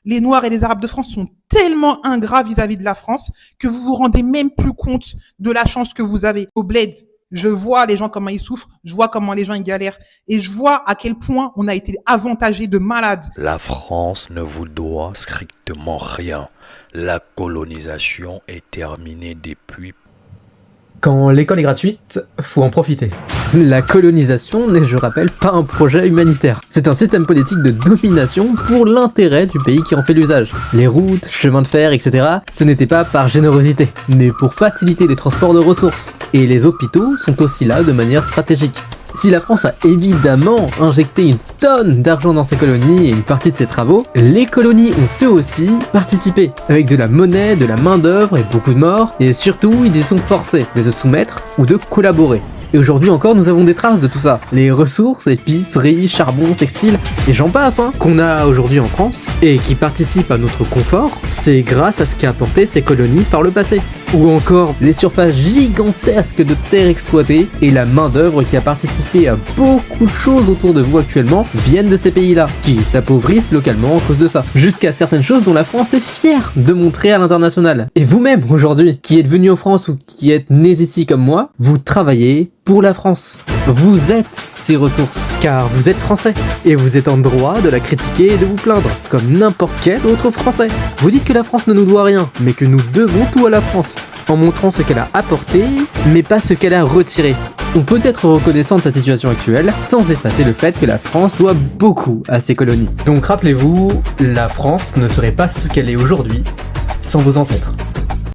les Noirs et les Arabes de France sont tellement ingrats vis-à-vis de la France que vous vous rendez même plus compte de la chance que vous avez. Au bled, je vois les gens comment ils souffrent, je vois comment les gens ils galèrent et je vois à quel point on a été avantagés de malades. La France ne vous doit strictement rien. La colonisation est terminée depuis. Quand l'école est gratuite, faut en profiter. La colonisation n'est, je rappelle, pas un projet humanitaire. C'est un système politique de domination pour l'intérêt du pays qui en fait l'usage. Les routes, chemins de fer, etc., ce n'était pas par générosité, mais pour faciliter les transports de ressources. Et les hôpitaux sont aussi là de manière stratégique. Si la France a évidemment injecté une tonne d'argent dans ses colonies et une partie de ses travaux, les colonies ont eux aussi participé, avec de la monnaie, de la main d'œuvre et beaucoup de morts, et surtout ils y sont forcés de se soumettre ou de collaborer. Et aujourd'hui encore, nous avons des traces de tout ça. Les ressources, épiceries, charbon, textile, et j'en passe, qu'on a aujourd'hui en France, et qui participent à notre confort, c'est grâce à ce qu'a apporté ces colonies par le passé. Ou encore les surfaces gigantesques de terres exploitées et la main d'œuvre qui a participé à beaucoup de choses autour de vous actuellement viennent de ces pays-là, qui s'appauvrissent localement à cause de ça. Jusqu'à certaines choses dont la France est fière de montrer à l'international. Et vous-même aujourd'hui, qui êtes venu en France ou qui êtes nés ici comme moi, vous travaillez pour la France. Vous êtes ces ressources, car vous êtes français, et vous êtes en droit de la critiquer et de vous plaindre, comme n'importe quel autre français. Vous dites que la France ne nous doit rien, mais que nous devons tout à la France, en montrant ce qu'elle a apporté, mais pas ce qu'elle a retiré. On peut être reconnaissant de sa situation actuelle, sans effacer le fait que la France doit beaucoup à ses colonies. Donc rappelez-vous, la France ne serait pas ce qu'elle est aujourd'hui sans vos ancêtres.